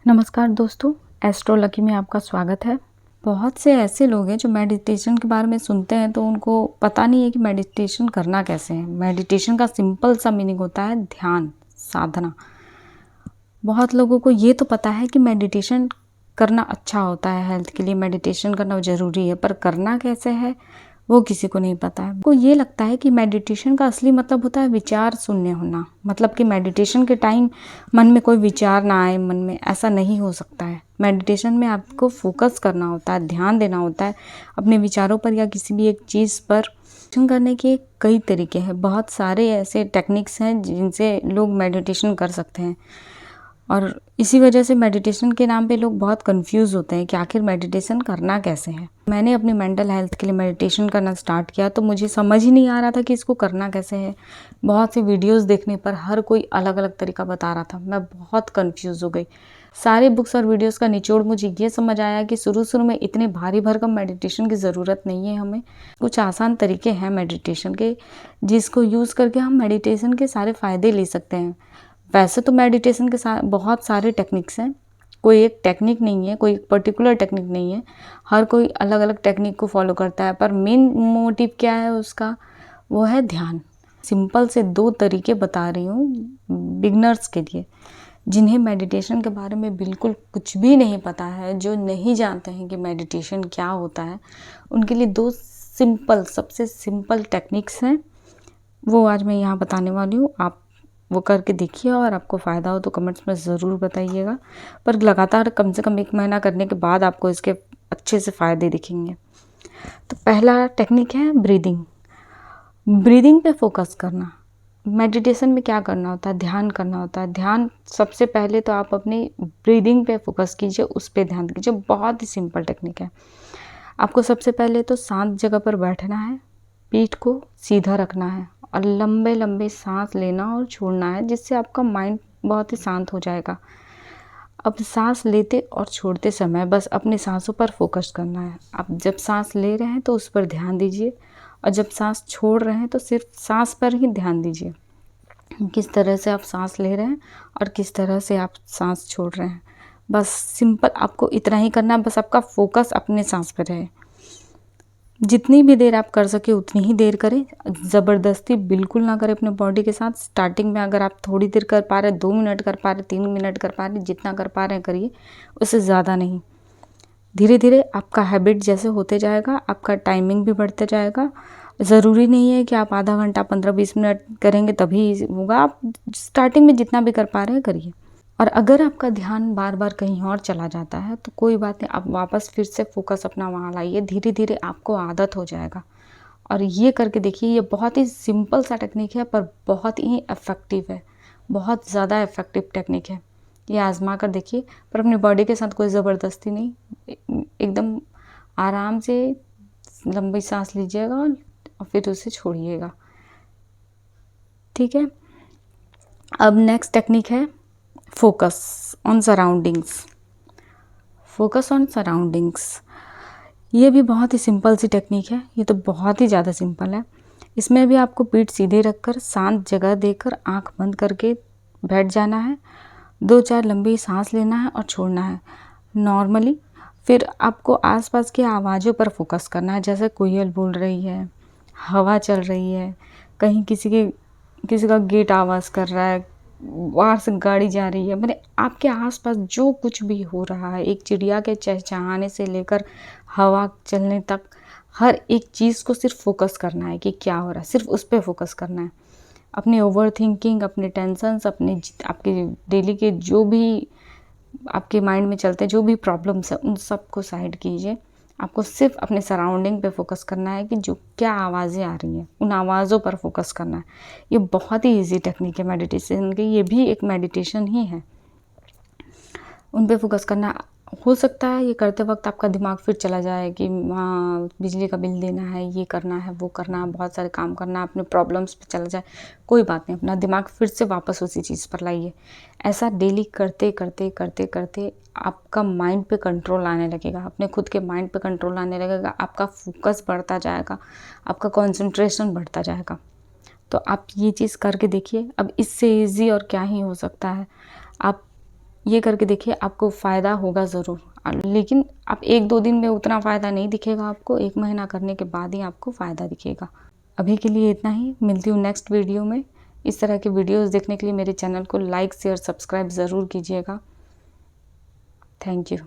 नमस्कार दोस्तों, astro lucky में आपका स्वागत है। बहुत से ऐसे लोग हैं जो मेडिटेशन के बारे में सुनते हैं तो उनको पता नहीं है कि मेडिटेशन करना कैसे है। मेडिटेशन का सिंपल सा मीनिंग होता है ध्यान, साधना। बहुत लोगों को ये तो पता है कि मेडिटेशन करना अच्छा होता है, हेल्थ के लिए मेडिटेशन करना ज़रूरी है, पर करना कैसे है वो किसी को नहीं पता है। को ये लगता है कि मेडिटेशन का असली मतलब होता है विचार शून्य होना, मतलब कि मेडिटेशन के टाइम मन में कोई विचार ना आए, मन में ऐसा नहीं हो सकता है। मेडिटेशन में आपको फोकस करना होता है, ध्यान देना होता है अपने विचारों पर या किसी भी एक चीज़ पर। मेडिटेशन करने के कई तरीके हैं, बहुत सारे ऐसे टेक्निक्स हैं जिनसे लोग मेडिटेशन कर सकते हैं और इसी वजह से मेडिटेशन के नाम पे लोग बहुत कंफ्यूज होते हैं कि आखिर मेडिटेशन करना कैसे है। मैंने अपनी मेंटल हेल्थ के लिए मेडिटेशन करना स्टार्ट किया तो मुझे समझ ही नहीं आ रहा था कि इसको करना कैसे है। बहुत सी वीडियोस देखने पर हर कोई अलग अलग तरीका बता रहा था, मैं बहुत कंफ्यूज हो गई। सारे बुक्स और वीडियोस का निचोड़ मुझे ये समझ आया कि शुरू में इतने भारी भरकम मेडिटेशन की ज़रूरत नहीं है। हमें कुछ आसान तरीके हैं मेडिटेशन के, जिसको यूज़ करके हम मेडिटेशन के सारे फ़ायदे ले सकते हैं। वैसे तो मेडिटेशन के साथ बहुत सारे टेक्निक्स हैं, कोई एक टेक्निक नहीं है, कोई एक पर्टिकुलर टेक्निक नहीं है। हर कोई अलग अलग टेक्निक को फॉलो करता है, पर मेन मोटिव क्या है उसका, वो है ध्यान। सिंपल से 2 तरीके बता रही हूँ बिगनर्स के लिए, जिन्हें मेडिटेशन के बारे में बिल्कुल कुछ भी नहीं पता है, जो नहीं जानते हैं कि मेडिटेशन क्या होता है। उनके लिए 2 सबसे सिंपल टेक्निक्स हैं, वो आज मैं यहाँ बताने वाली हूँ। आप वो करके देखिए और आपको फ़ायदा हो तो कमेंट्स में ज़रूर बताइएगा। पर लगातार कम से कम 1 महीना करने के बाद आपको इसके अच्छे से फ़ायदे दिखेंगे। तो पहला टेक्निक है ब्रीदिंग। ब्रीदिंग पे फोकस करना। मेडिटेशन में क्या करना होता है, ध्यान करना होता है। ध्यान सबसे पहले तो आप अपनी ब्रीदिंग पे फोकस कीजिए, उस पर ध्यान दीजिए। बहुत ही सिंपल टेक्निक है। आपको सबसे पहले तो शांत जगह पर बैठना है, पीठ को सीधा रखना है और लंबे लंबे सांस लेना और छोड़ना है, जिससे आपका माइंड बहुत ही शांत हो जाएगा। अब सांस लेते और छोड़ते समय बस अपनी सांसों पर फोकस करना है। आप जब सांस ले रहे हैं तो उस पर ध्यान दीजिए और जब सांस छोड़ रहे हैं तो सिर्फ सांस पर ही ध्यान दीजिए। किस तरह से आप सांस ले रहे हैं और किस तरह से आप सांस छोड़ रहे हैं, बस सिंपल आपको इतना ही करना है। बस आपका फोकस अपने सांस पर है। जितनी भी देर आप कर सके उतनी ही देर करें, ज़बरदस्ती बिल्कुल ना करें अपने बॉडी के साथ। स्टार्टिंग में अगर आप थोड़ी देर कर पा रहे, 2 मिनट कर पा रहे, 3 मिनट कर पा रहे, जितना कर पा रहे हैं करिए, उससे ज़्यादा नहीं। धीरे धीरे आपका हैबिट जैसे होते जाएगा, आपका टाइमिंग भी बढ़ते जाएगा। ज़रूरी नहीं है कि आप आधा घंटा 15-20 मिनट करेंगे तभी होगा। आप स्टार्टिंग में जितना भी कर पा रहे हैं करिए। और अगर आपका ध्यान बार बार कहीं और चला जाता है तो कोई बात नहीं, आप वापस फिर से फोकस अपना वहाँ लाइए। धीरे धीरे आपको आदत हो जाएगा और ये करके देखिए। ये बहुत ही सिंपल सा टेक्निक है पर बहुत ही इफ़ेक्टिव है, बहुत ज़्यादा इफ़ेक्टिव टेक्निक है। ये आजमा कर देखिए, पर अपनी बॉडी के साथ कोई ज़बरदस्ती नहीं, एकदम आराम से लंबी सांस लीजिएगा और फिर उसे छोड़िएगा। ठीक है। अब नेक्स्ट टेक्निक है focus on surroundings. Focus on surroundings, ये भी बहुत ही सिंपल सी टेक्निक है। ये तो बहुत ही ज़्यादा सिंपल है। इसमें भी आपको पीठ सीधे रखकर शांत जगह देकर आंख बंद करके बैठ जाना है। 2-4 लंबी सांस लेना है और छोड़ना है नॉर्मली। फिर आपको आसपास की आवाज़ों पर फोकस करना है, जैसे कोयल बोल रही है, हवा चल रही है, कहीं किसी का गेट आवाज़ कर रहा है, बाहर से गाड़ी जा रही है। मैंने आपके आसपास जो कुछ भी हो रहा है, एक चिड़िया के चहचहाने से लेकर हवा चलने तक, हर एक चीज़ को सिर्फ फोकस करना है कि क्या हो रहा है, सिर्फ उस पर फोकस करना है। अपनी ओवर थिंकिंग, अपने टेंशन्स, आपके डेली के जो भी आपके माइंड में चलते हैं, जो भी प्रॉब्लम्स हैं, उन सब को साइड कीजिए। आपको सिर्फ अपने सराउंडिंग पे फोकस करना है कि जो क्या आवाज़ें आ रही हैं, उन आवाज़ों पर फोकस करना है। ये बहुत ही इजी टेक्निक है मेडिटेशन की, ये भी एक मेडिटेशन ही है। उन पे फोकस करना। हो सकता है ये करते वक्त आपका दिमाग फिर चला जाए कि हाँ बिजली का बिल देना है, ये करना है, वो करना है, बहुत सारे काम करना है, अपने प्रॉब्लम्स पे चला जाए। कोई बात नहीं, अपना दिमाग फिर से वापस उसी चीज़ पर लाइए। ऐसा डेली करते करते करते करते आपका माइंड पे कंट्रोल आने लगेगा, अपने खुद के माइंड पे कंट्रोल आने लगेगा। आपका फोकस बढ़ता जाएगा, आपका कंसंट्रेशन बढ़ता जाएगा। तो आप ये चीज़ करके देखिए। अब इससे ईजी और क्या ही हो सकता है। आप ये करके देखिए, आपको फ़ायदा होगा ज़रूर। लेकिन आप 1-2 दिन में उतना फ़ायदा नहीं दिखेगा आपको, 1 महीना करने के बाद ही आपको फ़ायदा दिखेगा। अभी के लिए इतना ही, मिलती हूँ नेक्स्ट वीडियो में। इस तरह के वीडियोज़ देखने के लिए मेरे चैनल को लाइक, शेयर, सब्सक्राइब ज़रूर कीजिएगा। Thank you.